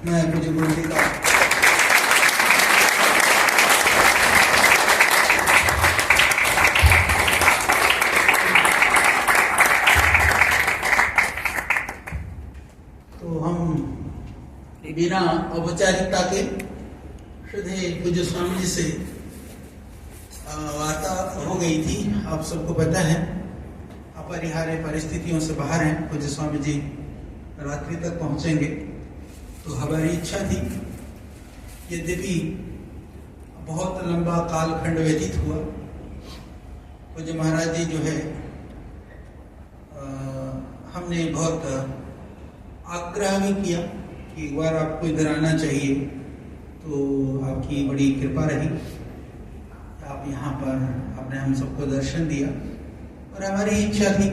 मैं पूज्य गुरु जी का तो हम बिना औपचारिकता के सीधे पूज्य स्वामी जी से वार्ता हो गई थी। आप सबको पता है, अपरिहार्य परिस्थितियों से बाहर हैं। पूज्य स्वामी जी रात्रि तक पहुंचेंगे, तो हमारी इच्छा थी, यद्यपि बहुत लंबा कालखंड व्यतीत हुआ। पूज्य महाराज जी जो है, हमने बहुत आग्रह भी किया कि एक बार आपको इधर आना चाहिए, तो आपकी बड़ी कृपा रही, आप यहाँ पर आपने हम सबको दर्शन दिया। और हमारी इच्छा थी,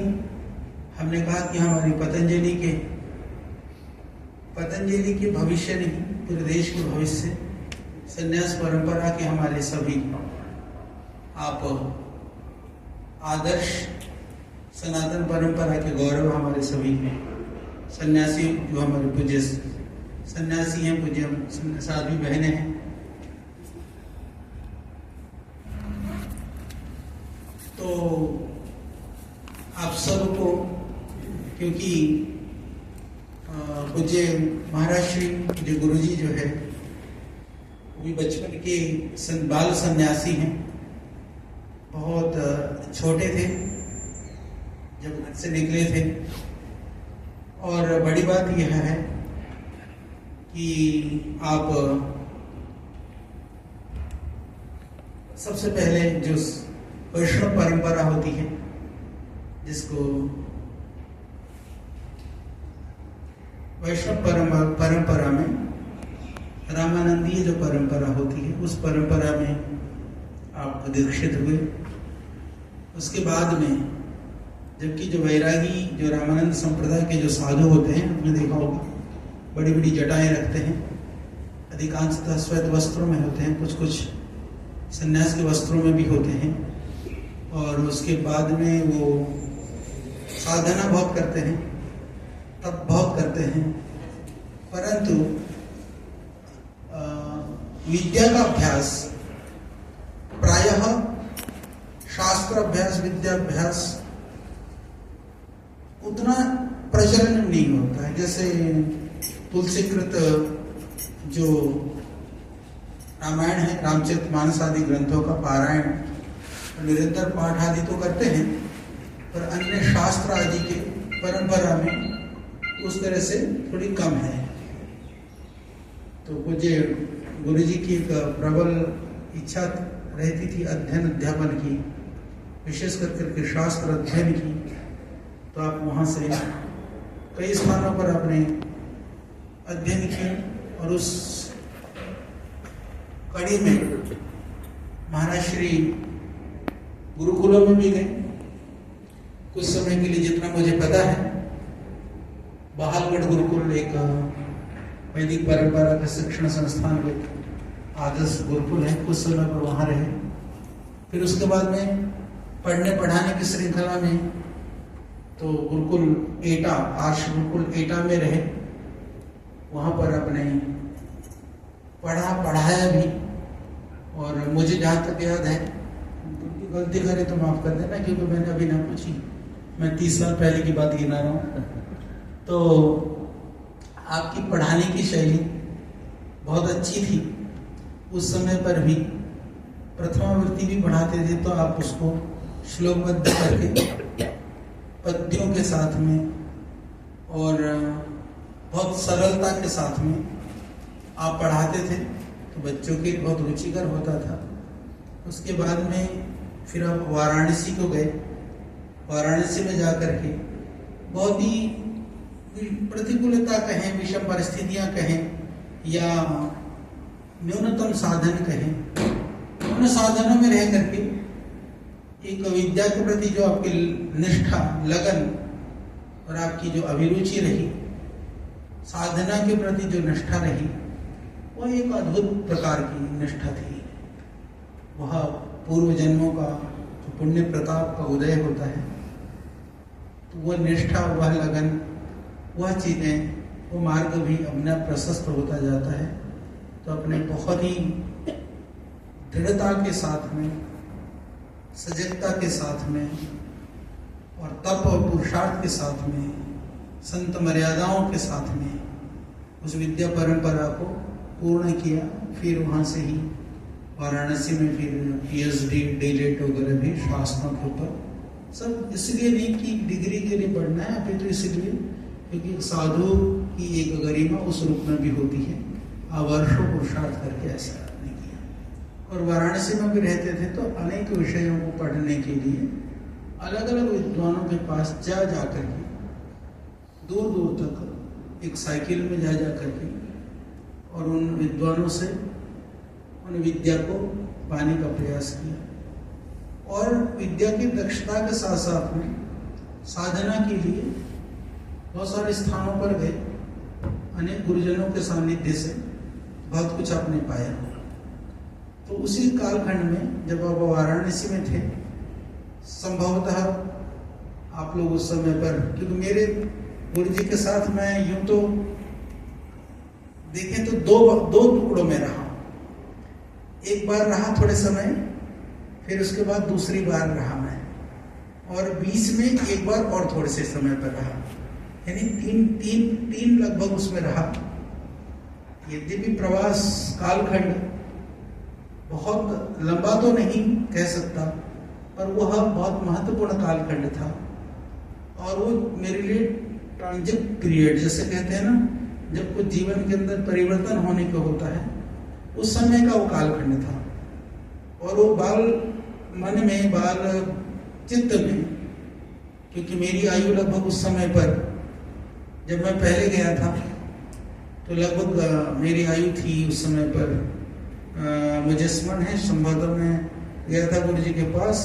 हमने कहा कि हमारी पतंजलि के भविष्य नहीं, पूरे देश के भविष्य, संन्यास परंपरा के हमारे सभी आप आदर्श, सनातन परंपरा के गौरव हमारे सभी सन्यासी, जो हमारे पूज्य सन्यासी हैं, पूज्य साध्वी बहनें हैं, तो आप सबको, क्योंकि पूज्य महाराज श्री पूज्य गुरु जी जो है, वो भी बचपन के बाल सन्यासी हैं। बहुत छोटे थे जब घर से निकले थे। और बड़ी बात यह है कि आप सबसे पहले जो वैष्णव परंपरा होती है, जिसको वैष्णव परंपरा में रामानंदीय जो परंपरा होती है, उस परंपरा में आप दीक्षित हुए। उसके बाद में, जबकि जो वैरागी, जो रामानंद संप्रदाय के जो साधु होते हैं, आपने देखा होगा, बड़ी बड़ी जटाएं रखते हैं, अधिकांशतः श्वेत वस्त्रों में होते हैं, कुछ कुछ सन्यास के वस्त्रों में भी होते हैं। और उसके बाद में वो साधना बहुत करते हैं, तप बहुत करते हैं, परंतु विद्या का अभ्यास, प्रायः शास्त्र अभ्यास, विद्याभ्यास उतना प्रचलन नहीं होता है। जैसे तुलसीकृत जो रामायण है, रामचरितमानस आदि ग्रंथों का पारायण निरंतर पाठ आदि तो करते हैं, पर अन्य शास्त्र आदि के परंपरा में उस तरह से थोड़ी कम है। तो पूज्य गुरु जी की एक प्रबल इच्छा रहती थी अध्ययन अध्यापन की, विशेष करके शास्त्र अध्ययन की। तो आप वहाँ से कई स्थानों पर आपने अध्ययन किया, और उस कड़ी में महाराज श्री गुरुकुलों में भी गए। कुछ समय के लिए, जितना मुझे पता है, बहालगढ़ गुरुकुल एक वैदिक परंपरा के शिक्षण संस्थान में आदर्श गुरुकुल है, कुछ समय पर वहाँ रहे। फिर उसके बाद में पढ़ने पढ़ाने की श्रृंखला में तो गुरुकुल एटा, आर्ष गुरुकुल एटा में रहे। वहाँ पर अपने पढ़ाया भी। और मुझे जहाँ तक याद है, गलती करे तो माफ कर देना, क्योंकि मैंने अभी ना पूछी, मैं 30 साल पहले की बात गिना रहा हूँ। तो आपकी पढ़ाने की शैली बहुत अच्छी थी। उस समय पर भी प्रथमावृत्ति भी पढ़ाते थे, तो आप उसको श्लोकबद्ध करके पद्यों के साथ में और बहुत सरलता के साथ में आप पढ़ाते थे, तो बच्चों के लिए बहुत रुचिकर होता था। उसके बाद में फिर आप वाराणसी को गए। वाराणसी में जाकर के बहुत ही प्रतिकूलता कहें, विषम परिस्थितियां कहें, या न्यूनतम साधन कहें, उन साधनों में रह करके एक विद्या के प्रति जो आपकी निष्ठा, लगन और आपकी जो अभिरुचि रही, साधना के प्रति जो निष्ठा रही, वह एक अद्भुत प्रकार की निष्ठा थी। वह पूर्व जन्मों का जो पुण्य प्रताप का उदय होता है, तो वह निष्ठा, वह लगन, वह चीजें वो मार्ग भी अपने आप प्रशस्त होता जाता है। तो अपने बहुत ही दृढ़ता के साथ में, सजगता के साथ में और तप और पुरुषार्थ के साथ में, संत मर्यादाओं के साथ में उस विद्या परंपरा को पूर्ण किया। फिर वहाँ से ही वाराणसी में फिर PhD डीलेट वगैरह भी शास्त्रों के ऊपर, सब इसलिए नहीं कि डिग्री के लिए पढ़ना है, अभी तो इसलिए क्योंकि साधु की एक गरिमा उस रूप में भी होती है। वर्षों पुरुषार्थ करके ऐसा नहीं किया। और वाराणसी में भी रहते थे तो अनेक विषयों को पढ़ने के लिए अलग अलग विद्वानों के पास जा करके, दूर दूर तक एक साइकिल में जा करके और उन विद्वानों से उन विद्या को पाने का प्रयास किया। और विद्या की दक्षता के साथ साथ में साधना के लिए बहुत सारे स्थानों पर गए, अनेक गुरुजनों के सानिध्य से बहुत कुछ आपने पाया। तो उसी कालखंड में जब आप वाराणसी में थे, संभवतः आप लोग उस समय पर, क्योंकि मेरे गुरु जी के साथ मैं यूं तो देखें तो दो टुकड़ों में रहा। एक बार रहा थोड़े समय, फिर उसके बाद दूसरी बार रहा मैं, और बीच में एक बार और थोड़े से समय पर रहा, यानी तीन लगभग उसमें रहा। यद्यपि प्रवास कालखंड बहुत लंबा तो नहीं कह सकता, पर वह बहुत महत्वपूर्ण कालखंड था। और वो मेरे लिए ट्रांजिट पीरियड जैसे कहते हैं ना, जब कुछ जीवन के अंदर परिवर्तन होने को होता है, उस समय का वो कालखंड था। और वो बाल मन में, बाल चित्त में, क्योंकि मेरी आयु लगभग उस समय पर, जब मैं पहले गया था तो लगभग मेरी आयु थी उस समय पर, मुझे स्मरण है संभवतः मैं गया था गुरु जी के पास